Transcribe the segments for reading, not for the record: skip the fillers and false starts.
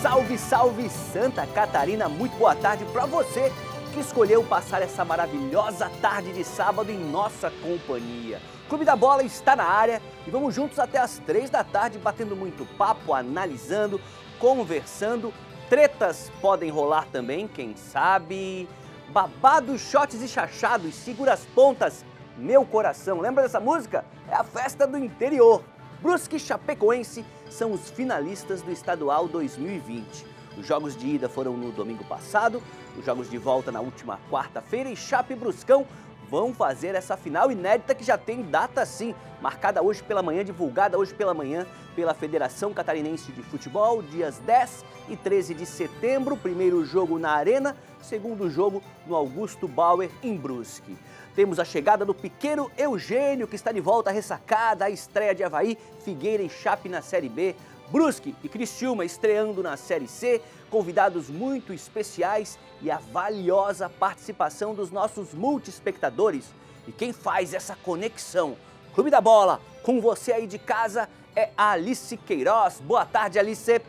Salve, salve Santa Catarina, muito boa tarde para você que escolheu passar essa maravilhosa tarde de sábado em nossa companhia. O Clube da Bola está na área e vamos juntos até as 3 da tarde batendo muito papo, analisando, conversando. Tretas podem rolar também, quem sabe. Babados, shots e chachados, segura as pontas, meu coração. Lembra dessa música? É a festa do interior. Brusque e Chapecoense são os finalistas do Estadual 2020. Os jogos de ida foram no domingo passado, os jogos de volta na última quarta-feira e Chape e Bruscão vão fazer essa final inédita que já tem data sim, marcada hoje pela manhã, divulgada hoje pela manhã pela Federação Catarinense de Futebol, dias 10 e 13 de setembro, primeiro jogo na Arena, segundo jogo no Augusto Bauer em Brusque. Temos a chegada do piqueiro Eugênio, que está de volta ressacada, a estreia de Avaí, Figueira e Chape na Série B, Brusque e Criciúma estreando na Série C, convidados muito especiais e a valiosa participação dos nossos multiespectadores. E quem faz essa conexão, Clube da Bola, com você aí de casa, é a Alice Queiroz. Boa tarde, Alice.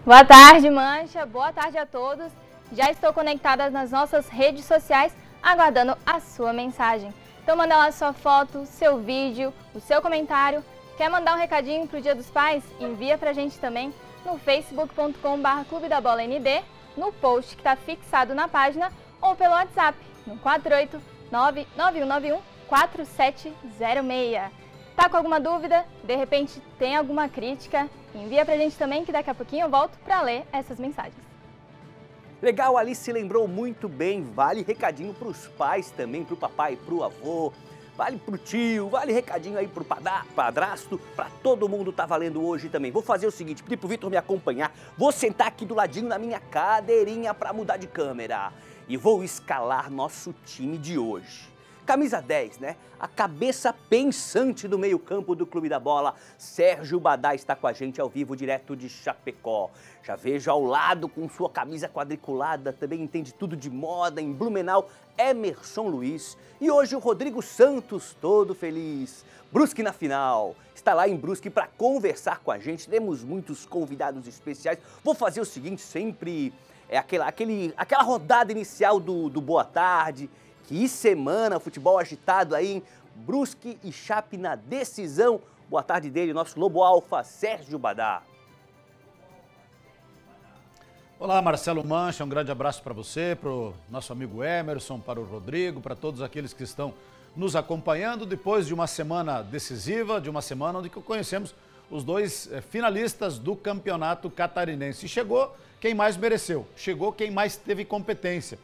Boa tarde, Mancha. Boa tarde a todos. Já estou conectada nas nossas redes sociais, aguardando a sua mensagem. Então manda lá sua foto, seu vídeo, o seu comentário. Quer mandar um recadinho para o Dia dos Pais? Envia para a gente também no facebook.com/Clube da Bola ND, no post que está fixado na página ou pelo WhatsApp no 489-9191-4706. Tá com alguma dúvida? De repente tem alguma crítica? Envia para a gente também que daqui a pouquinho eu volto para ler essas mensagens. Legal, Alice lembrou muito bem, vale recadinho para os pais também, para o papai e para o avô. Vale pro tio, vale recadinho aí pro padrasto, pra todo mundo tá valendo hoje também. Vou fazer o seguinte, pedir pro Vitor me acompanhar, vou sentar aqui do ladinho na minha cadeirinha pra mudar de câmera e vou escalar nosso time de hoje. Camisa 10, né? A cabeça pensante do meio-campo do Clube da Bola, Sérgio Badá está com a gente ao vivo, direto de Chapecó. Já vejo ao lado com sua camisa quadriculada, também entende tudo de moda, em Blumenau, Emerson Luiz. E hoje o Rodrigo Santos, todo feliz. Brusque na final. Está lá em Brusque para conversar com a gente, temos muitos convidados especiais. Vou fazer o seguinte, sempre é aquela rodada inicial do Boa Tarde. Que semana, futebol agitado aí, hein? Brusque e Chape na decisão. Boa tarde dele, nosso Lobo Alfa, Sérgio Badá. Olá, Marcelo Mancha, um grande abraço para você, para o nosso amigo Emerson, para o Rodrigo, para todos aqueles que estão nos acompanhando depois de uma semana decisiva, de uma semana onde conhecemos os dois finalistas do Campeonato Catarinense. E chegou quem mais mereceu, chegou quem mais teve competência.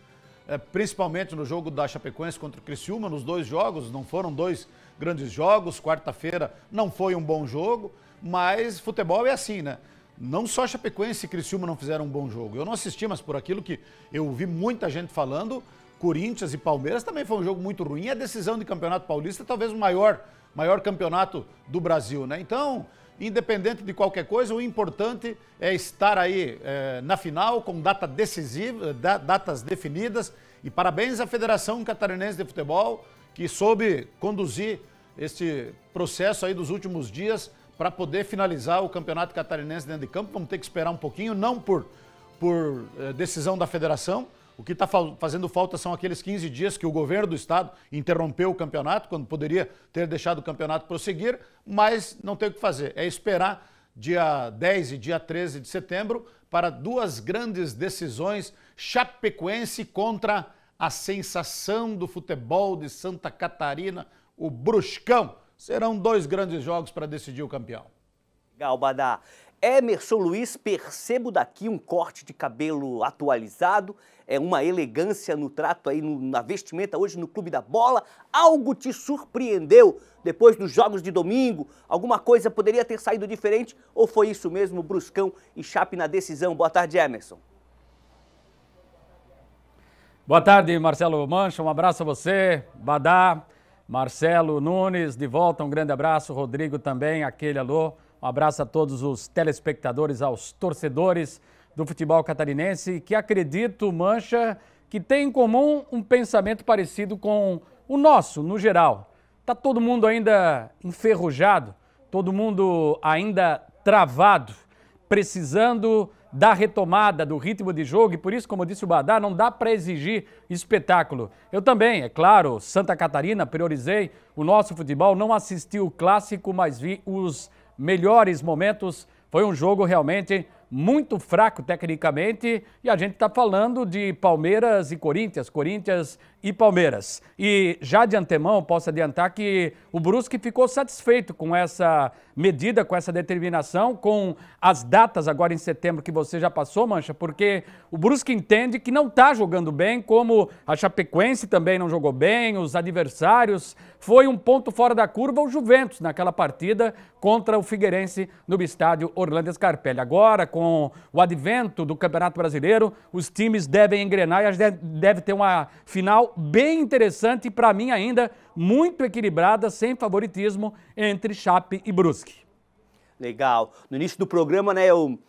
Principalmente no jogo da Chapecoense contra o Criciúma, nos dois jogos, não foram dois grandes jogos, quarta-feira não foi um bom jogo, mas futebol é assim, né? Não só Chapecoense e Criciúma não fizeram um bom jogo, eu não assisti, mas por aquilo que eu vi muita gente falando, Corinthians e Palmeiras também foi um jogo muito ruim, a decisão de Campeonato Paulista talvez o maior campeonato do Brasil, né? Então, independente de qualquer coisa, o importante é estar aí na final com data decisiva, datas definidas. E parabéns à Federação Catarinense de Futebol, que soube conduzir esse processo aí dos últimos dias para poder finalizar o Campeonato Catarinense dentro de campo. Vamos ter que esperar um pouquinho, não por decisão da Federação. O que está fazendo falta são aqueles 15 dias que o governo do estado interrompeu o campeonato, quando poderia ter deixado o campeonato prosseguir, mas não tem o que fazer. É esperar dia 10 e dia 13 de setembro para duas grandes decisões, Chapecoense contra a sensação do futebol de Santa Catarina, o Bruscão. Serão dois grandes jogos para decidir o campeão. Legal, Badá. Emerson Luiz, percebo daqui um corte de cabelo atualizado, uma elegância no trato aí, na vestimenta hoje no Clube da Bola. Algo te surpreendeu depois dos jogos de domingo? Alguma coisa poderia ter saído diferente ou foi isso mesmo, Bruscão e Chape na decisão? Boa tarde, Emerson. Boa tarde, Marcelo Mancha, um abraço a você, Badá, Marcelo Nunes, de volta, um grande abraço, Rodrigo também, aquele alô. Um abraço a todos os telespectadores, aos torcedores do futebol catarinense, que acredito, Mancha, que tem em comum um pensamento parecido com o nosso, no geral. Está todo mundo ainda enferrujado, todo mundo ainda travado. precisando da retomada do ritmo de jogo e por isso, como disse o Badá, não dá para exigir espetáculo. Eu também, é claro, Santa Catarina, priorizei o nosso futebol, não assisti o clássico, mas vi os melhores momentos. Foi um jogo realmente muito fraco tecnicamente e a gente está falando de Palmeiras e Corinthians, Corinthians e Palmeiras. E já de antemão posso adiantar que o Brusque ficou satisfeito com essa medida, com essa determinação, com as datas agora em setembro que você já passou, Mancha, porque o Brusque entende que não está jogando bem, como a Chapecoense também não jogou bem, os adversários. Foi um ponto fora da curva o Juventus naquela partida contra o Figueirense no estádio Orlando Scarpelli. Agora, com o advento do Campeonato Brasileiro, os times devem engrenar e a gente deve ter uma final bem interessante e, para mim, ainda muito equilibrada, sem favoritismo entre Chape e Brusque. Legal. No início do programa, né, eu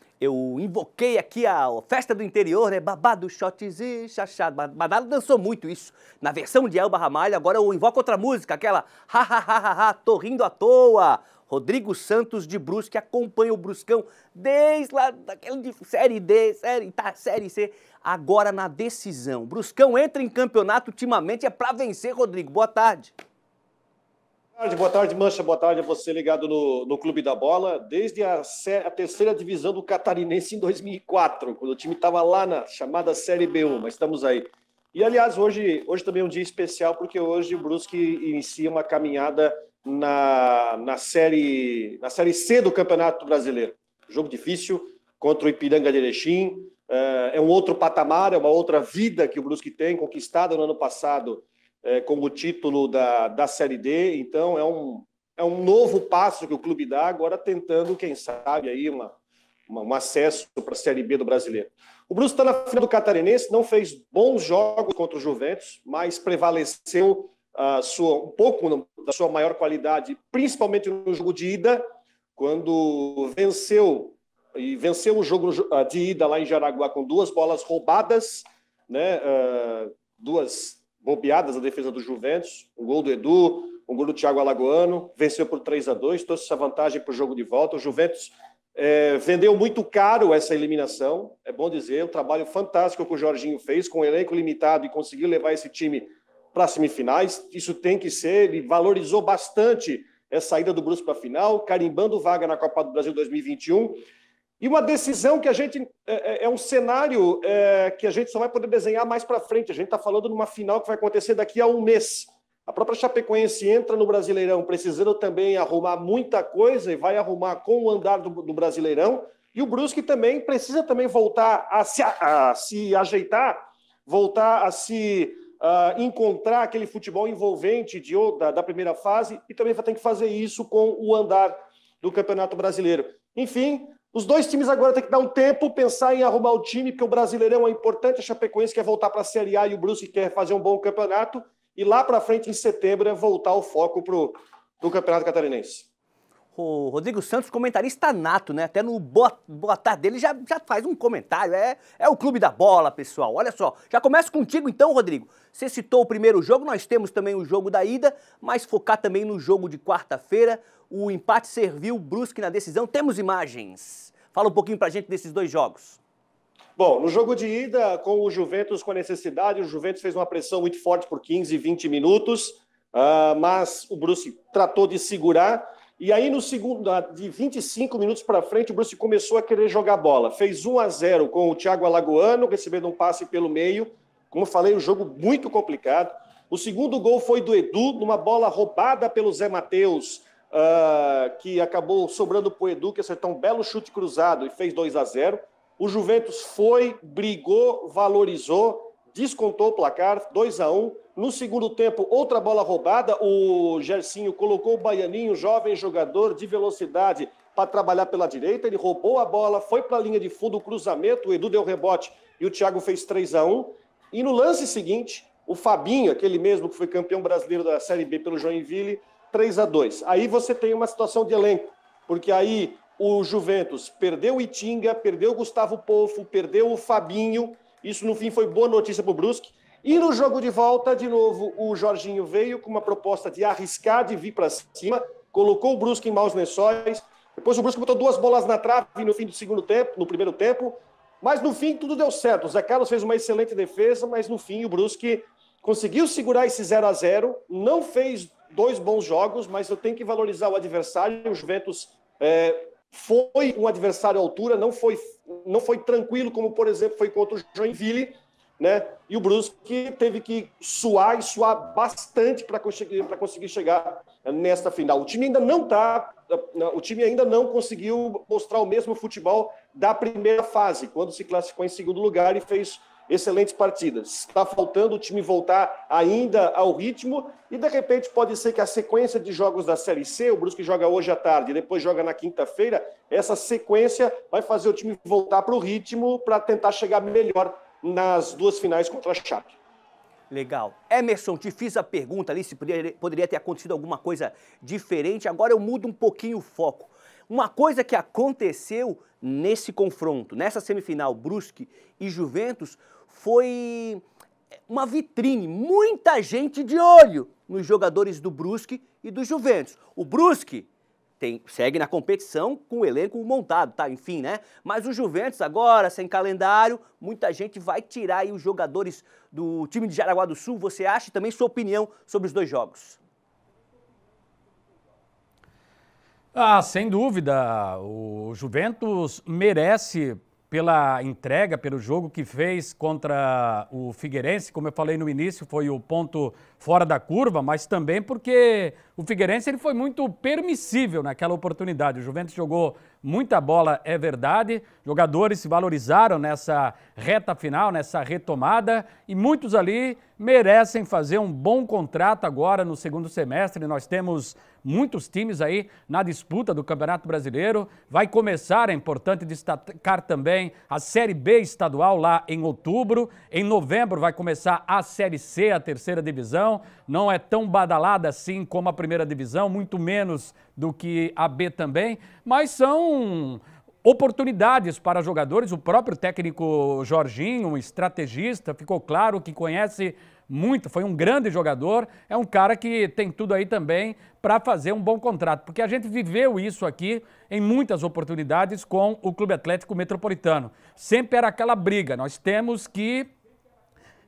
invoquei aqui a festa do interior, né? Babado, shots e chachado. Badalo dançou muito isso. Na versão de Elba Ramalho, agora eu invoco outra música, aquela ha, ha, ha, ha, ha, tô rindo à toa. Rodrigo Santos de Brusque acompanha o Bruscão desde lá daquele de Série D, Série C, agora na decisão. Bruscão entra em campeonato ultimamente, é pra vencer, Rodrigo. Boa tarde. Boa tarde, Mancha. Boa tarde a você ligado no Clube da Bola. Desde a terceira divisão do Catarinense em 2004, quando o time estava lá na chamada Série B1, mas estamos aí. E, aliás, hoje também é um dia especial, porque hoje o Brusque inicia uma caminhada na série C do Campeonato Brasileiro. Jogo difícil contra o Ipiranga de Erechim. É um outro patamar, é uma outra vida que o Brusque tem, conquistada no ano passado com o título da Série D. Então é um novo passo que o clube dá, agora tentando, quem sabe, aí um acesso para a Série B do Brasileiro. O Brusque está na final do Catarinense, não fez bons jogos contra o Juventus, mas prevaleceu um pouco da sua maior qualidade, principalmente no jogo de ida, quando venceu o jogo de ida lá em Jaraguá com 2 bolas roubadas, né? 2 bobeadas na defesa do Juventus, um gol do Edu, um gol do Thiago Alagoano, venceu por 3-2, trouxe essa vantagem para o jogo de volta. O Juventus vendeu muito caro essa eliminação, é bom dizer, um trabalho fantástico que o Jorginho fez, com um elenco limitado e conseguiu levar esse time para as semifinais. Isso tem que ser, ele valorizou bastante essa ida do Brusque para a final, carimbando vaga na Copa do Brasil 2021, e uma decisão que a gente é um cenário que a gente só vai poder desenhar mais para frente. A gente está falando de uma final que vai acontecer daqui a um mês. A própria Chapecoense entra no Brasileirão precisando também arrumar muita coisa e vai arrumar com o andar do Brasileirão. E o Brusque também precisa também voltar a se ajeitar, voltar a se encontrar aquele futebol envolvente da primeira fase, e também vai ter que fazer isso com o andar do Campeonato Brasileiro. Enfim, os dois times agora têm que dar um tempo, pensar em arrumar o time, porque o Brasileirão é importante, a Chapecoense quer voltar para a Série A e o Brusque quer fazer um bom campeonato, e lá para frente, em setembro, é voltar o foco para o Campeonato Catarinense. O Rodrigo Santos, comentarista nato, né? Até no boa tarde dele já faz um comentário. É o Clube da Bola, pessoal. Olha só, já começo contigo então, Rodrigo. Você citou o primeiro jogo, nós temos também o jogo da ida, mas focar também no jogo de quarta-feira. O empate serviu o Brusque na decisão. Temos imagens. Fala um pouquinho pra gente desses dois jogos. Bom, no jogo de ida, com o Juventus com a necessidade, o Juventus fez uma pressão muito forte por 15, 20 minutos, mas o Brusque tratou de segurar. E aí, no segundo, de 25 minutos para frente, o Brusque começou a querer jogar bola. Fez 1-0 com o Thiago Alagoano, recebendo um passe pelo meio. Como eu falei, um jogo muito complicado. O segundo gol foi do Edu, numa bola roubada pelo Zé Matheus, que acabou sobrando para o Edu, que acertou um belo chute cruzado e fez 2-0. O Juventus foi, brigou, valorizou, descontou o placar, 2-1. No segundo tempo, outra bola roubada, o Gersinho colocou o Baianinho, jovem jogador de velocidade, para trabalhar pela direita. Ele roubou a bola, foi para a linha de fundo, o cruzamento, o Edu deu rebote e o Thiago fez 3-1. E no lance seguinte, o Fabinho, aquele mesmo que foi campeão brasileiro da Série B pelo Joinville, 3-2. Aí você tem uma situação de elenco, porque aí o Juventus perdeu o Itinga, perdeu o Gustavo Polfo, perdeu o Fabinho. Isso, no fim, foi boa notícia para o Brusque. E no jogo de volta, de novo, o Jorginho veio com uma proposta de arriscar, de vir para cima, colocou o Brusque em maus lençóis. Depois o Brusque botou 2 bolas na trave no fim do segundo tempo, no primeiro tempo. Mas no fim tudo deu certo. O Zé Carlos fez uma excelente defesa, mas no fim o Brusque conseguiu segurar esse 0-0. Não fez 2 bons jogos, mas eu tenho que valorizar o adversário. O Juventus foi um adversário à altura, não foi tranquilo, como por exemplo foi contra o Joinville, né? E o Brusque teve que suar bastante para conseguir chegar nesta final. O time ainda não conseguiu mostrar o mesmo futebol da primeira fase, quando se classificou em segundo lugar e fez excelentes partidas. Está faltando o time voltar ainda ao ritmo e, de repente, pode ser que a sequência de jogos da Série C, o Brusque joga hoje à tarde, depois joga na quinta-feira, essa sequência vai fazer o time voltar para o ritmo para tentar chegar melhor nas 2 finais contra a Chape. Legal. Emerson, te fiz a pergunta ali se poderia ter acontecido alguma coisa diferente. Agora eu mudo um pouquinho o foco. Uma coisa que aconteceu nesse confronto, nessa semifinal, Brusque e Juventus, foi uma vitrine. Muita gente de olho nos jogadores do Brusque e do Juventus. O Brusque segue na competição com o elenco montado, tá? Enfim, né? Mas o Juventus agora, sem calendário, muita gente vai tirar aí os jogadores do time de Jaraguá do Sul. Você acha? E também sua opinião sobre os 2 jogos. Sem dúvida, o Juventus merece pela entrega, pelo jogo que fez contra o Figueirense. Como eu falei no início, foi o ponto fora da curva, mas também porque o Figueirense ele foi muito permissível naquela oportunidade. O Juventus jogou muita bola, é verdade, jogadores se valorizaram nessa reta final, nessa retomada, e muitos ali merecem fazer um bom contrato agora no segundo semestre. Nós temos muitos times aí na disputa do Campeonato Brasileiro. Vai começar, é importante destacar também, a Série B estadual lá em outubro. Em novembro vai começar a Série C, a 3ª divisão. Não é tão badalada assim como a 1ª divisão, muito menos do que a B também, mas são oportunidades para jogadores. O próprio técnico Jorginho, um estrategista, ficou claro que conhece muito, foi um grande jogador, é um cara que tem tudo aí também para fazer um bom contrato, porque a gente viveu isso aqui em muitas oportunidades com o Clube Atlético Metropolitano. Sempre era aquela briga, nós temos que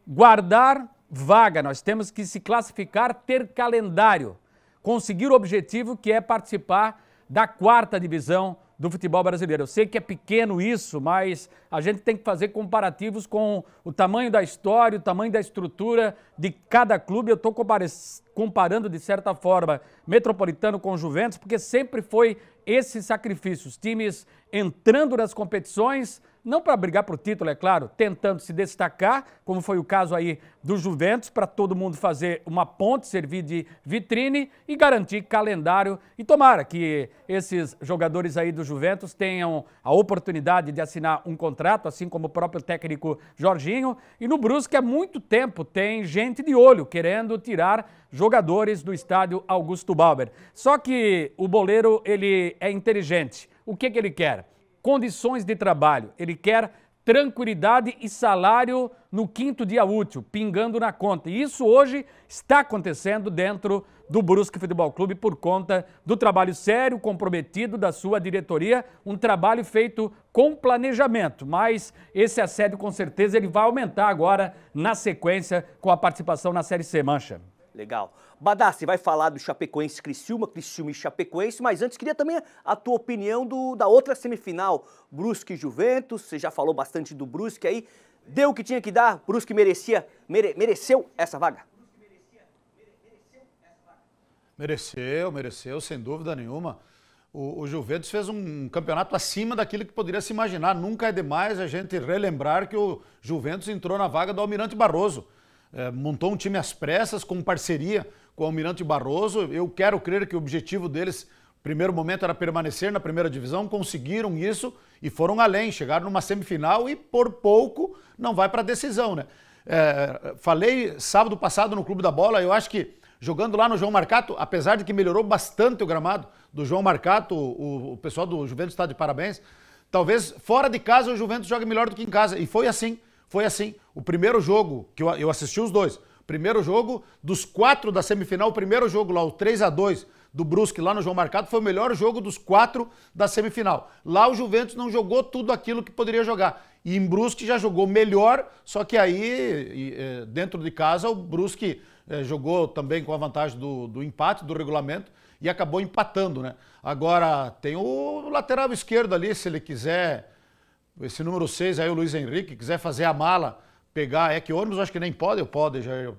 guardar vaga, nós temos que se classificar, ter calendário, conseguir o objetivo que é participar da 4ª divisão do futebol brasileiro. Eu sei que é pequeno isso, mas a gente tem que fazer comparativos com o tamanho da história, o tamanho da estrutura de cada clube. Eu estou comparando, de certa forma, Metropolitano com Juventus, porque sempre foi esse sacrifício. Os times entrando nas competições, não para brigar por título, é claro, tentando se destacar, como foi o caso aí do Juventus, para todo mundo fazer uma ponte, servir de vitrine e garantir calendário. E tomara que esses jogadores aí do Juventus tenham a oportunidade de assinar um contrato, assim como o próprio técnico Jorginho. E no Brusque há muito tempo tem gente de olho querendo tirar jogadores do estádio Augusto Bauer. Só que o boleiro, ele é inteligente. O que ele quer? Condições de trabalho. Ele quer tranquilidade e salário no 5º dia útil, pingando na conta. E isso hoje está acontecendo dentro do Brusque Futebol Clube por conta do trabalho sério, comprometido da sua diretoria, um trabalho feito com planejamento. Mas esse assédio, com certeza, ele vai aumentar agora na sequência com a participação na Série C, Mancha. Legal. Badassi, vai falar do Chapecoense Criciúma e Chapecoense, mas antes queria também a tua opinião da outra semifinal, Brusque e Juventus. Você já falou bastante do Brusque aí, deu o que tinha que dar, Brusque mereceu essa vaga? Mereceu, sem dúvida nenhuma. O Juventus fez um campeonato acima daquilo que poderia se imaginar. Nunca é demais a gente relembrar que o Juventus entrou na vaga do Almirante Barroso. Montou um time às pressas, com parceria com o Almirante Barroso. Eu quero crer que o objetivo deles, no primeiro momento, era permanecer na 1ª divisão. Conseguiram isso e foram além. Chegaram numa semifinal e, por pouco, não vai para a decisão, né? Falei sábado passado no Clube da Bola, eu acho que jogando lá no João Marcato, apesar de que melhorou bastante o gramado do João Marcato, o pessoal do Juventus está de parabéns. Talvez fora de casa o Juventus jogue melhor do que em casa. E foi assim. Foi assim. O primeiro jogo, que eu assisti os dois, primeiro jogo dos 4 da semifinal, o primeiro jogo lá, o 3-2 do Brusque lá no João Marcado foi o melhor jogo dos 4 da semifinal. Lá o Juventus não jogou tudo aquilo que poderia jogar. E em Brusque já jogou melhor, só que aí, dentro de casa, o Brusque jogou também com a vantagem do empate, do regulamento, e acabou empatando, né? Agora, tem o lateral esquerdo ali, se ele quiser, esse número 6 aí, o Luiz Henrique, quiser fazer a mala, pegar, é que ônibus acho que nem pode,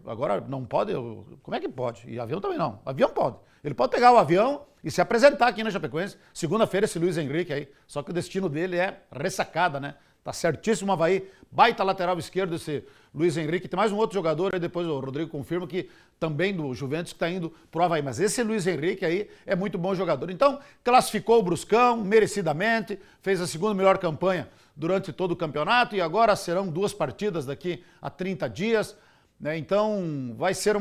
agora não pode, como é que pode? E avião também não, avião pode. Ele pode pegar o avião e se apresentar aqui na Chapecoense, segunda-feira esse Luiz Henrique aí, só que o destino dele é ressacada, né? Tá certíssimo o Avaí, baita lateral esquerdo esse Luiz Henrique, tem mais um outro jogador aí, depois o Rodrigo confirma que também do Juventus que está indo pro Avaí, mas esse Luiz Henrique aí é muito bom jogador. Então, classificou o Bruscão merecidamente, fez a segunda melhor campanha durante todo o campeonato e agora serão 2 partidas daqui a 30 dias, né? Então, vai ser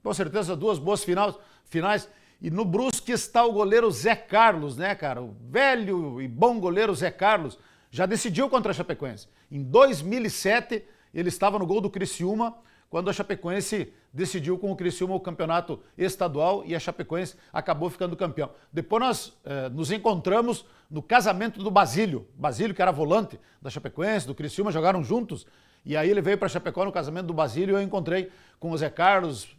com certeza 2 boas finais. E no Brusque está o goleiro Zé Carlos, né, cara? O velho e bom goleiro Zé Carlos já decidiu contra a Chapecoense. Em 2007, ele estava no gol do Criciúma, quando a Chapecoense decidiu com o Criciúma o campeonato estadual e a Chapecoense acabou ficando campeão. Depois nós nos encontramos no casamento do Basílio. Basílio, que era volante da Chapecoense, do Criciúma, jogaram juntos. E aí ele veio para Chapecó no casamento do Basílio e eu encontrei com o Zé Carlos,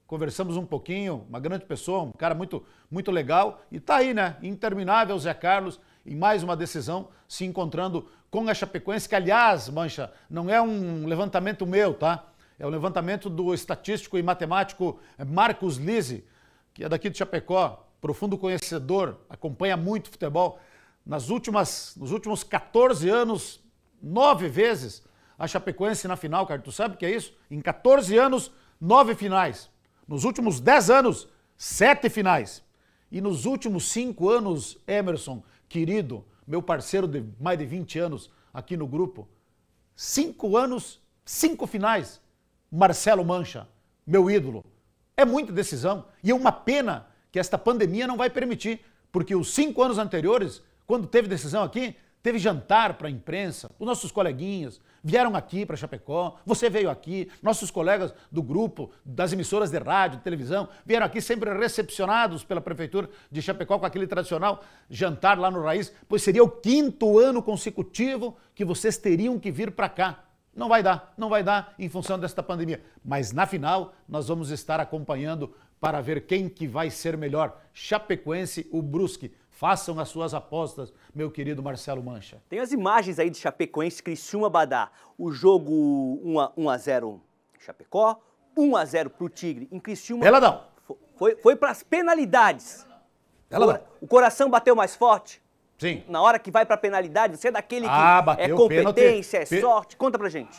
conversamos um pouquinho, uma grande pessoa, um cara muito, muito legal. E tá aí, né? Interminável Zé Carlos, em mais uma decisão, se encontrando com a Chapecoense, que aliás, Mancha, não é um levantamento meu, tá? É um levantamento do estatístico e matemático Marcos Lise, que é daqui de Chapecó, profundo conhecedor, acompanha muito futebol. Nos últimos 14 anos, 9 vezes a Chapecoense na final, cara. Tu sabe o que é isso? Em 14 anos, 9 finais. Nos últimos 10 anos, 7 finais. E nos últimos 5 anos, Emerson, querido, meu parceiro de mais de 20 anos aqui no grupo, 5 anos, 5 finais. Marcelo Mancha, meu ídolo. É muita decisão e é uma pena que esta pandemia não vai permitir, porque os 5 anos anteriores, quando teve decisão aqui, teve jantar para a imprensa, os nossos coleguinhas vieram aqui para Chapecó, você veio aqui, nossos colegas do grupo, das emissoras de rádio, de televisão, vieram aqui sempre recepcionados pela Prefeitura de Chapecó com aquele tradicional jantar lá no Raiz, pois seria o 5º ano consecutivo que vocês teriam que vir para cá. Não vai dar em função desta pandemia. Mas na final nós vamos estar acompanhando para ver quem que vai ser melhor, Chapecoense ou Brusque. Façam as suas apostas, meu querido Marcelo Mancha. Tem as imagens aí de Chapecoense, Criciúma, Badá. O jogo 1-0 Chapecó, 1-0 pro Tigre. Em Criciúma... Peladão. Foi para as penalidades. Peladão. O coração bateu mais forte? Sim. Na hora que vai pra penalidade, você é daquele que é competência, é sorte. Conta pra gente.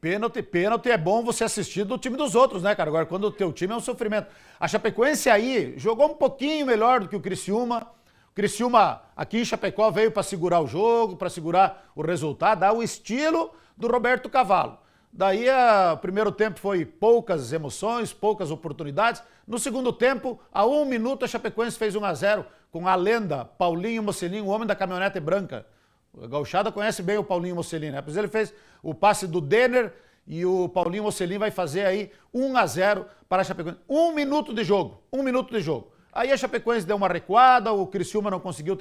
Pênalti é bom você assistir do time dos outros, né, cara? Agora, quando o teu time é um sofrimento. A Chapecoense aí jogou um pouquinho melhor do que o Criciúma. O Criciúma aqui em Chapecó veio para segurar o jogo, para segurar o resultado, dar o estilo do Roberto Cavalo. Daí, o primeiro tempo foi poucas emoções, poucas oportunidades. No segundo tempo, a 1 minuto, a Chapecoense fez 1-0 com a lenda Paulinho Mocelin, o homem da caminhonete branca. A gauchada conhece bem o Paulinho Mocelin, né? Pois ele fez o passe do Denner e o Paulinho Mocelin vai fazer aí 1-0 para a Chapecoense. 1 minuto de jogo, 1 minuto de jogo. Aí a Chapecoense deu uma recuada, o Criciúma não conseguiu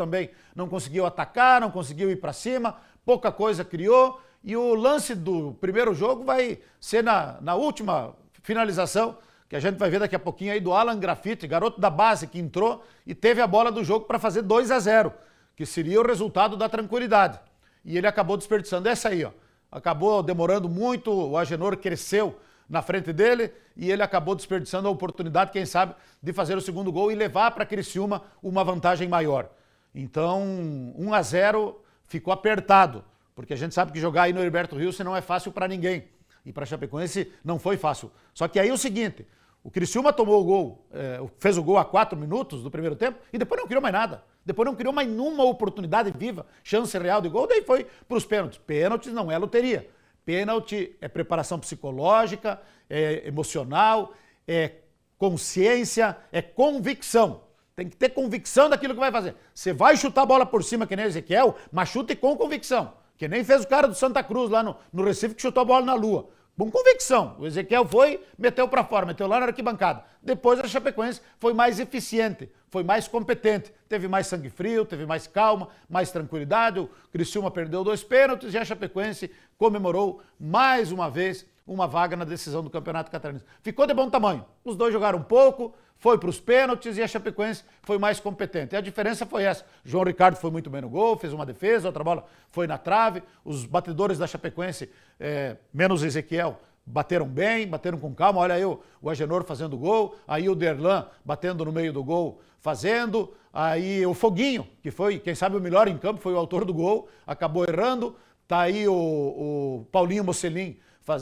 atacar, não conseguiu ir para cima, pouca coisa criou. E o lance do primeiro jogo vai ser na última finalização, que a gente vai ver daqui a pouquinho aí, do Alan Graffiti, garoto da base que entrou e teve a bola do jogo para fazer 2-0, que seria o resultado da tranquilidade. E ele acabou desperdiçando essa aí, ó. Acabou demorando muito, o Agenor cresceu na frente dele e ele acabou desperdiçando a oportunidade, quem sabe, de fazer o segundo gol e levar para Criciúma uma vantagem maior. Então, 1-0 ficou apertado, porque a gente sabe que jogar aí no Heriberto Wilson não é fácil para ninguém. E para a Chapecoense não foi fácil. Só que aí é o seguinte, o Criciúma tomou o gol, fez o gol a 4 minutos do primeiro tempo e depois não criou mais nada. Depois não criou mais nenhuma oportunidade viva, chance real de gol, daí foi para os pênaltis. Pênaltis não é loteria. Pênalti é preparação psicológica, é emocional, é consciência, é convicção. Tem que ter convicção daquilo que vai fazer. Você vai chutar a bola por cima, que nem Ezequiel, mas chute com convicção. Que nem fez o cara do Santa Cruz lá no Recife, que chutou a bola na lua. com convicção. O Ezequiel foi, meteu para fora, meteu lá na arquibancada. Depois a Chapecoense foi mais eficiente, foi mais competente. Teve mais sangue frio, teve mais calma, mais tranquilidade. O Criciúma perdeu 2 pênaltis e a Chapecoense comemorou mais uma vez uma vaga na decisão do Campeonato Catarinense. Ficou de bom tamanho. Os dois jogaram um pouco, foi para os pênaltis e a Chapecoense foi mais competente. E a diferença foi essa. João Ricardo foi muito bem no gol, fez uma defesa, outra bola foi na trave. Os batedores da Chapecoense, menos Ezequiel, bateram bem, bateram com calma. Olha aí o Agenor fazendo gol, aí o Derlan batendo no meio do gol, fazendo. Aí o Foguinho, que foi, quem sabe, o melhor em campo, foi o autor do gol, acabou errando. Tá aí o Paulinho Mocelin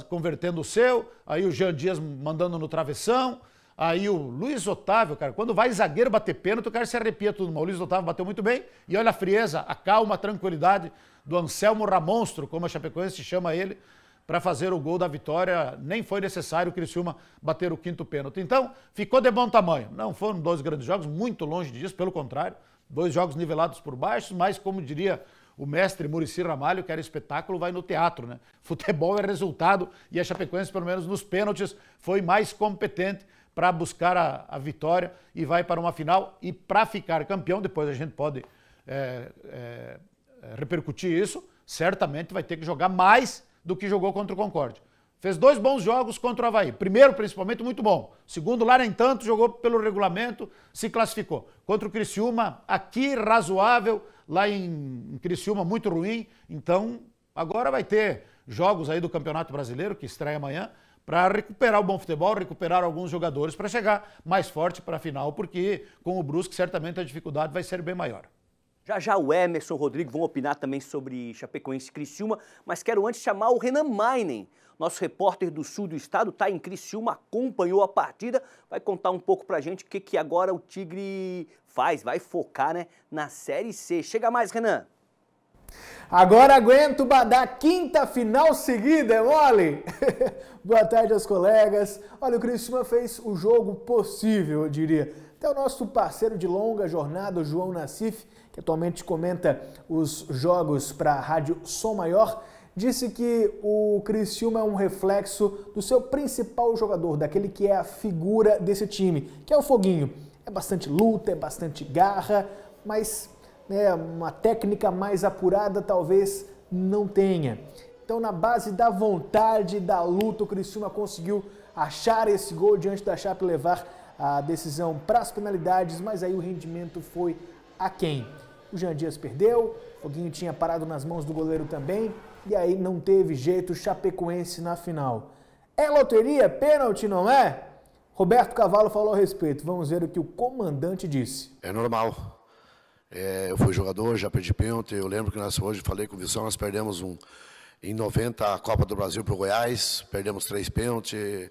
convertendo o seu, aí o Jean Dias mandando no travessão, aí o Luiz Otávio, cara, quando vai zagueiro bater pênalti, o cara se arrepia tudo, mas o Luiz Otávio bateu muito bem, e olha a frieza, a calma, a tranquilidade do Anselmo Ramonstro, como a Chapecoense chama ele, para fazer o gol da vitória. Nem foi necessário o Criciúma bater o 5º pênalti. Então, ficou de bom tamanho. Não foram 2 grandes jogos, muito longe disso, pelo contrário, 2 jogos nivelados por baixo, mas como diria o mestre Muricy Ramalho, que era espetáculo, vai no teatro, né? Futebol é resultado e a Chapecoense, pelo menos nos pênaltis, foi mais competente para buscar a vitória e vai para uma final. E para ficar campeão, depois a gente pode repercutir isso, certamente vai ter que jogar mais do que jogou contra o Concórdia. Fez 2 bons jogos contra o Avaí. Primeiro, principalmente, muito bom. Segundo, lá nem tanto, jogou pelo regulamento, se classificou. Contra o Criciúma, aqui razoável, lá em Criciúma muito ruim. Então, agora vai ter jogos aí do Campeonato Brasileiro, que estreia amanhã, para recuperar o bom futebol, recuperar alguns jogadores para chegar mais forte para a final, porque com o Brusque certamente a dificuldade vai ser bem maior. Já já o Emerson e o Rodrigo vão opinar também sobre Chapecoense e Criciúma, mas quero antes chamar o Renan Mainen, nosso repórter do sul do estado, está em Criciúma, acompanhou a partida, vai contar um pouco pra gente o que agora o Tigre faz, vai focar, né, na Série C. Chega mais, Renan. Agora aguento Badá, 5ª final seguida, é mole? Boa tarde aos colegas. Olha, o Criciúma fez o jogo possível, eu diria. Até o nosso parceiro de longa jornada, o João Nassif, que atualmente comenta os jogos para a Rádio Som Maior, disse que o Criciúma é um reflexo do seu principal jogador, daquele que é a figura desse time, que é o Foguinho. É bastante luta, é bastante garra, mas uma técnica mais apurada talvez não tenha. Então, na base da vontade, da luta, o Criciúma conseguiu achar esse gol diante da Chape, levar a decisão para as penalidades, mas aí o rendimento foi aquém. O Jean Dias perdeu, o Foguinho tinha parado nas mãos do goleiro também, e aí não teve jeito, Chapecoense na final. É loteria? Pênalti, não é? Roberto Cavalo falou a respeito. Vamos ver o que o comandante disse. É normal. Eu fui jogador, já perdi pênalti. Eu lembro que hoje falei com o Wilson, nós perdemos em 90 a Copa do Brasil para o Goiás, perdemos 3 pênaltis.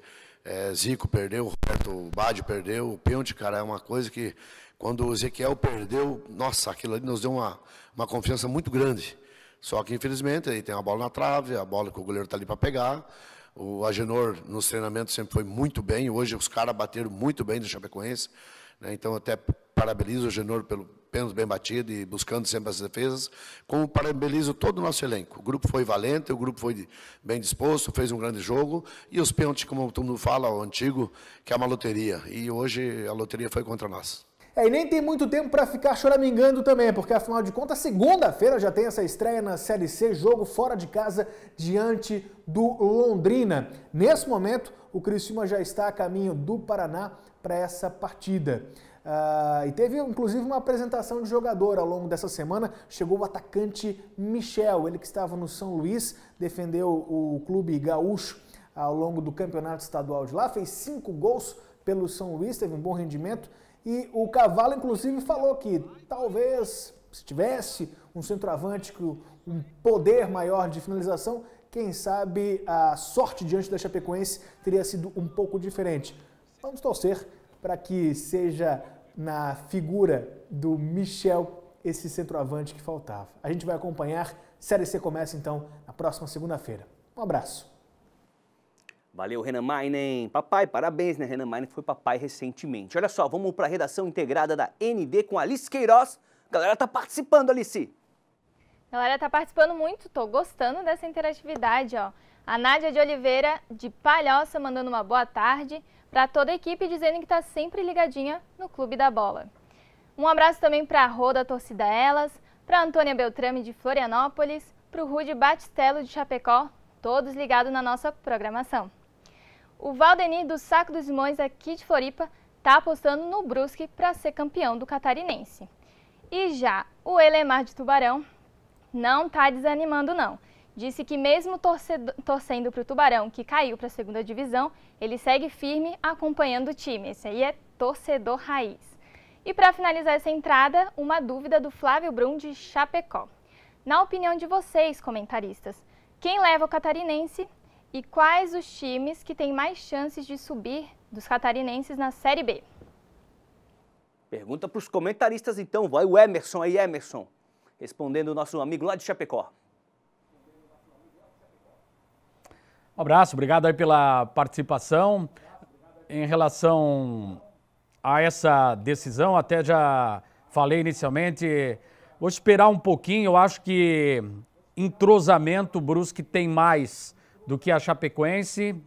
Zico perdeu, Roberto Baggio perdeu. O pênalti, cara, é uma coisa que quando o Ezequiel perdeu, nossa, aquilo ali nos deu uma confiança muito grande. Só que, infelizmente, aí tem uma bola na trave, a bola que o goleiro está ali para pegar. O Agenor, nos treinamentos, sempre foi muito bem. Hoje, os caras bateram muito bem do Chapecoense. Né? Então, até parabenizo o Agenor pelo pênalti bem batido e buscando sempre as defesas. Como parabenizo todo o nosso elenco. O grupo foi valente, o grupo foi bem disposto, fez um grande jogo. E os pênaltis, como todo mundo fala, o antigo, que é uma loteria. E hoje a loteria foi contra nós. E nem tem muito tempo para ficar choramingando também, porque afinal de contas, segunda-feira já tem essa estreia na Série C, jogo fora de casa diante do Londrina. Nesse momento, o Criciúma já está a caminho do Paraná para essa partida. E teve inclusive uma apresentação de jogador ao longo dessa semana. Chegou o atacante Michel, ele que estava no São Luís, defendeu o clube gaúcho ao longo do campeonato estadual de lá, fez 5 gols pelo São Luís, teve um bom rendimento. E o Cavalo, inclusive, falou que talvez, se tivesse um centroavante com um poder maior de finalização, quem sabe a sorte diante da Chapecoense teria sido um pouco diferente. Vamos torcer para que seja na figura do Michel esse centroavante que faltava. A gente vai acompanhar. Série C começa, então, na próxima segunda-feira. Um abraço. Valeu, Renan Mainen. Papai, parabéns, né? Renan Mainen foi papai recentemente. Olha só, vamos para a redação integrada da ND com Alice Queiroz. A galera tá participando, Alice. A galera tá participando muito, tô gostando dessa interatividade, ó. A Nádia de Oliveira, de Palhoça, mandando uma boa tarde para toda a equipe, dizendo que está sempre ligadinha no Clube da Bola. Um abraço também para a Rô da Torcida Elas, para a Antônia Beltrame de Florianópolis, para o Rude Batistello de Chapecó, todos ligados na nossa programação. O Valdenir do Saco dos Limões, aqui de Floripa, está apostando no Brusque para ser campeão do Catarinense. E já o Elemar de Tubarão não está desanimando não. Disse que mesmo torcendo para o Tubarão, que caiu para a segunda divisão, ele segue firme acompanhando o time. Esse aí é torcedor raiz. E para finalizar essa entrada, uma dúvida do Flávio Brum de Chapecó. Na opinião de vocês, comentaristas, quem leva o Catarinense e quais os times que têm mais chances de subir dos catarinenses na Série B? Pergunta para os comentaristas então, vai o Emerson aí, Emerson, respondendo o nosso amigo lá de Chapecó. Um abraço, obrigado aí pela participação. Em relação a essa decisão, até já falei inicialmente, vou esperar um pouquinho, eu acho que entrosamento o Brusque tem mais do que a Chapecoense,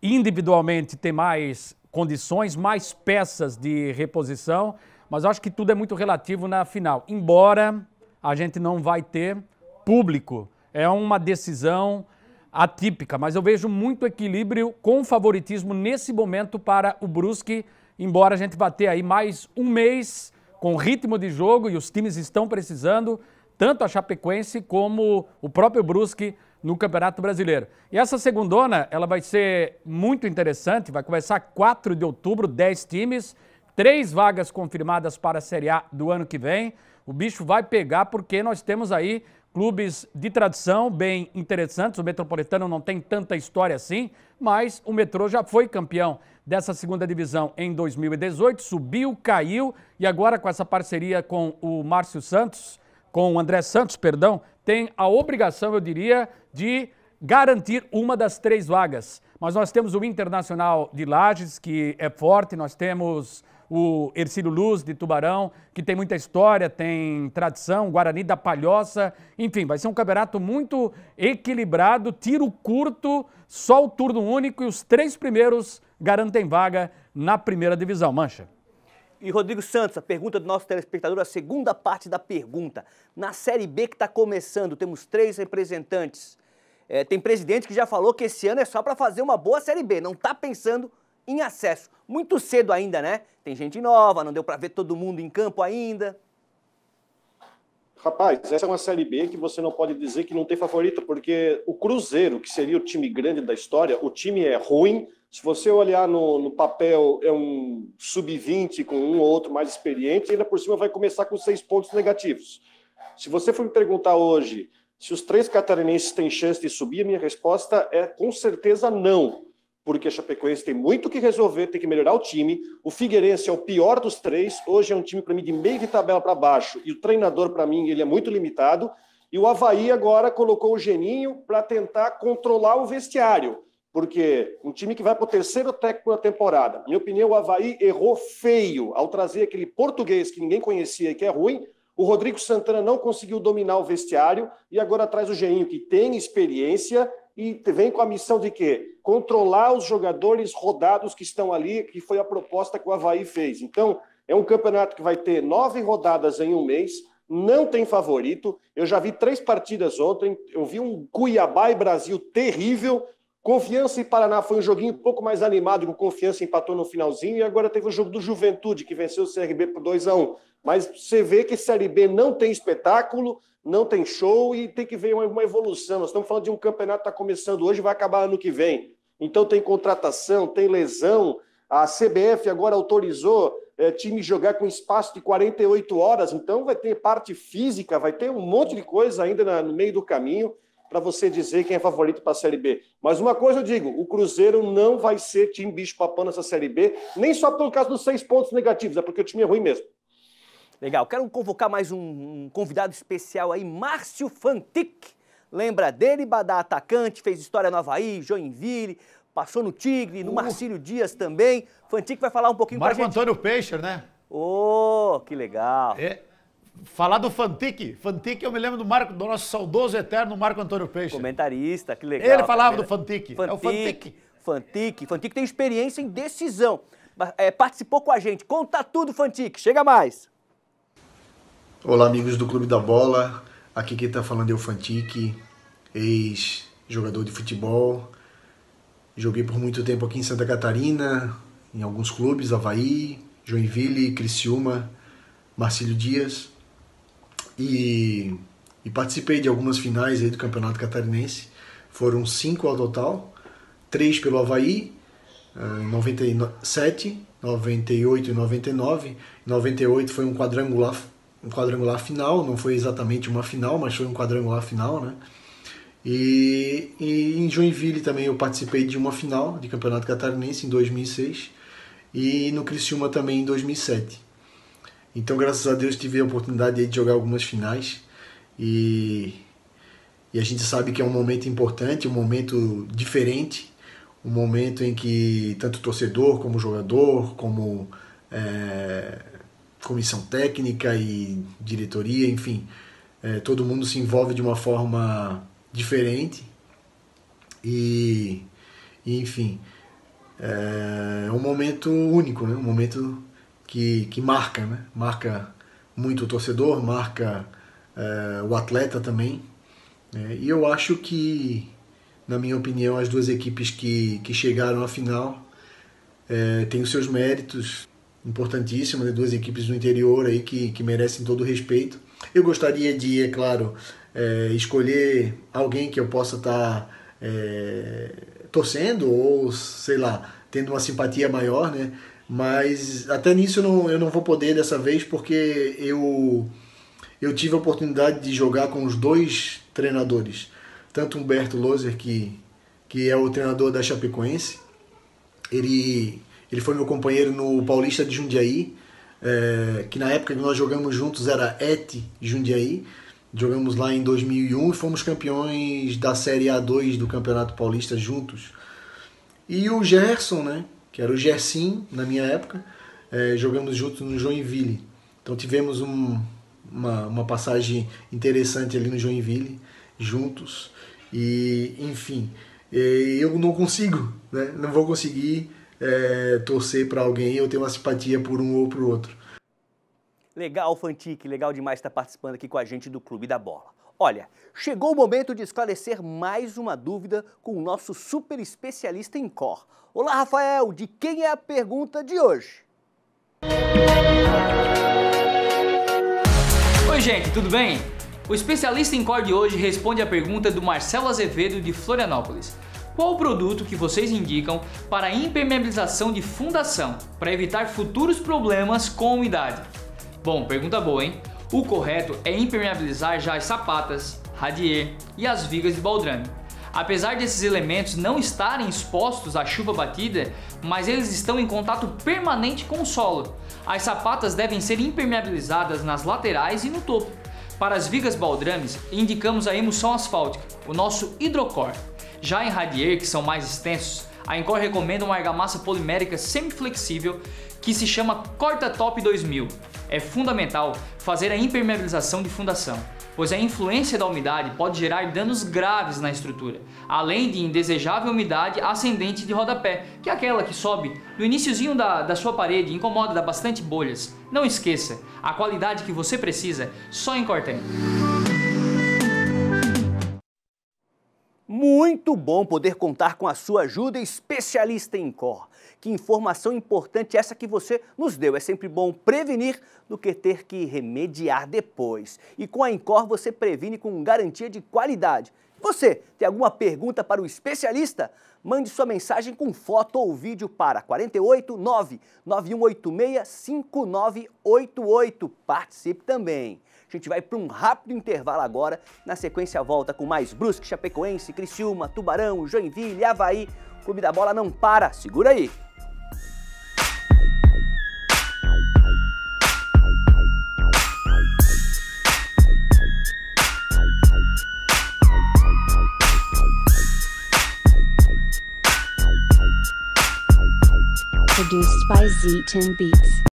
individualmente tem mais condições, mais peças de reposição, mas eu acho que tudo é muito relativo na final, embora a gente não vai ter público, é uma decisão atípica, mas eu vejo muito equilíbrio com favoritismo nesse momento para o Brusque, embora a gente vá ter aí mais um mês com ritmo de jogo e os times estão precisando, tanto a Chapecoense como o próprio Brusque no Campeonato Brasileiro. E essa segundona, ela vai ser muito interessante, vai começar 4 de outubro, 10 times, 3 vagas confirmadas para a Série A do ano que vem. O bicho vai pegar porque nós temos aí clubes de tradição bem interessantes. O Metropolitano não tem tanta história assim, mas o Metrô já foi campeão dessa segunda divisão em 2018, subiu, caiu e agora com essa parceria com o Márcio Santos, com o André Santos, perdão, tem a obrigação, eu diria, de garantir uma das 3 vagas. Mas nós temos o Internacional de Lages, que é forte, nós temos o Hercílio Luz de Tubarão, que tem muita história, tem tradição, Guarani da Palhoça, enfim, vai ser um campeonato muito equilibrado, tiro curto, só o turno único e os 3 primeiros garantem vaga na primeira divisão. Mancha. E Rodrigo Santos, a pergunta do nosso telespectador, a segunda parte da pergunta. Na Série B que está começando, temos 3 representantes. Tem presidente que já falou que esse ano é só para fazer uma boa Série B, não está pensando em acesso. Muito cedo ainda, né? Tem gente nova, não deu para ver todo mundo em campo ainda. Rapaz, essa é uma Série B que você não pode dizer que não tem favorito, porque o Cruzeiro, que seria o time grande da história, o time é ruim. Se você olhar no papel, é um sub-20 com um ou outro mais experiente, e ainda por cima vai começar com 6 pontos negativos. Se você for me perguntar hoje se os 3 catarinenses têm chance de subir, a minha resposta é com certeza não. Porque a Chapecoense tem muito o que resolver, tem que melhorar o time. O Figueirense é o pior dos 3. Hoje é um time, para mim, de meio de tabela para baixo. E o treinador, para mim, ele é muito limitado. E o Avaí agora colocou o Geninho para tentar controlar o vestiário. Porque um time que vai para o 3º técnico na temporada. Minha opinião, o Avaí errou feio ao trazer aquele português que ninguém conhecia e que é ruim. O Rodrigo Santana não conseguiu dominar o vestiário. E agora traz o Geninho, que tem experiência e vem com a missão de quê? Controlar os jogadores rodados que estão ali, que foi a proposta que o Avaí fez. Então, é um campeonato que vai ter 9 rodadas em um mês, não tem favorito. Eu já vi 3 partidas ontem, eu vi um Cuiabá e Brasil terrível. Confiança e Paraná foi um joguinho um pouco mais animado, que o Confiança empatou no finalzinho, e agora teve o jogo do Juventude, que venceu o CRB por 2-1. Mas você vê que Série B não tem espetáculo, não tem show e tem que ver uma evolução. Nós estamos falando de um campeonato que está começando hoje e vai acabar ano que vem. Então tem contratação, tem lesão. A CBF agora autorizou time jogar com espaço de 48 horas. Então vai ter parte física, vai ter um monte de coisa ainda no meio do caminho para você dizer quem é favorito para a Série B. Mas uma coisa eu digo, o Cruzeiro não vai ser time bicho-papão nessa Série B, nem só pelo caso dos 6 pontos negativos, é porque o time é ruim mesmo. Legal, quero convocar mais um convidado especial aí, Márcio Fantic. Lembra dele? Badá atacante, fez história no Avaí, Joinville, passou no Tigre, no Marcílio Dias também. Fantic vai falar um pouquinho Marco pra gente. Antônio Peixer, né? Oh, que legal. Falar do Fantique. Fantique, eu me lembro do nosso saudoso eterno Marco Antônio Peixe. Comentarista, que legal. Ele falava do Fantique. É o Fantique. Fantique tem experiência em decisão. Participou com a gente. Conta tudo, Fantique. Chega mais. Olá, amigos do Clube da Bola. Aqui quem está falando é o Fantique, ex-jogador de futebol. Joguei por muito tempo aqui em Santa Catarina, em alguns clubes, Avaí, Joinville, Criciúma, Marcílio Dias. E participei de algumas finais aí do Campeonato Catarinense. Foram 5 ao total, 3 pelo Avaí, em 97, 98 e 99. Em 98 foi um quadrangular final, não foi exatamente uma final, mas foi um quadrangular final, né? E em Joinville também eu participei de uma final de Campeonato Catarinense em 2006 e no Criciúma também em 2007. Então, graças a Deus, tive a oportunidade de jogar algumas finais e a gente sabe que é um momento importante, um momento diferente, um momento em que tanto torcedor como jogador, como comissão técnica e diretoria, enfim, todo mundo se envolve de uma forma diferente e enfim, é um momento único, né? Um momento que marca, né? Marca muito o torcedor, marca o atleta também, e eu acho que, na minha opinião, as duas equipes que chegaram à final têm os seus méritos importantíssimos, né? Duas equipes do interior aí que merecem todo o respeito. Eu gostaria de, é claro, escolher alguém que eu possa estar torcendo ou, sei lá, tendo uma simpatia maior, né? Mas até nisso eu não vou poder dessa vez, porque eu tive a oportunidade de jogar com os dois treinadores, tanto Humberto Loser, que é o treinador da Chapecoense, ele foi meu companheiro no Paulista de Jundiaí, que na época que nós jogamos juntos era ET Jundiaí. Jogamos lá em 2001 e fomos campeões da Série A2 do Campeonato Paulista juntos. E o Gerson, né, que era o Gersim na minha época, jogamos juntos no Joinville. Então tivemos uma passagem interessante ali no Joinville, juntos. E, enfim, eu não consigo, né, não vou conseguir torcer para alguém, eu tenho uma simpatia por um ou por outro. Legal, Fantique, legal demais estar participando aqui com a gente do Clube da Bola. Olha, chegou o momento de esclarecer mais uma dúvida com o nosso super especialista em cor. Olá, Rafael, de quem é a pergunta de hoje? Oi, gente, tudo bem? O especialista em cor de hoje responde a pergunta do Marcelo Azevedo de Florianópolis. Qual o produto que vocês indicam para a impermeabilização de fundação, para evitar futuros problemas com a umidade? Bom, pergunta boa, hein? O correto é impermeabilizar já as sapatas, radier e as vigas de baldrame. Apesar desses elementos não estarem expostos à chuva batida, mas eles estão em contato permanente com o solo. As sapatas devem ser impermeabilizadas nas laterais e no topo. Para as vigas baldrames, indicamos a emulsão asfáltica, o nosso Hidrocor. Já em radier, que são mais extensos, a Encor recomenda uma argamassa polimérica semiflexível que se chama Corta-Top 2000. É fundamental fazer a impermeabilização de fundação, pois a influência da umidade pode gerar danos graves na estrutura, além de indesejável umidade ascendente de rodapé, que é aquela que sobe no iniciozinho da sua parede e incomoda, dá bastante bolhas. Não esqueça, a qualidade que você precisa só em Encor tem. Muito bom poder contar com a sua ajuda, especialista em cor. Que informação importante essa que você nos deu. É sempre bom prevenir do que ter que remediar depois. E com a Encor você previne com garantia de qualidade. Você tem alguma pergunta para o especialista? Mande sua mensagem com foto ou vídeo para 48 99186 5988. Participe também. A gente vai para um rápido intervalo agora. Na sequência volta com mais Brusque, Chapecoense, Criciúma, Tubarão, Joinville, Avaí. O Clube da Bola não para. Segura aí. Produced by Z10 Beats.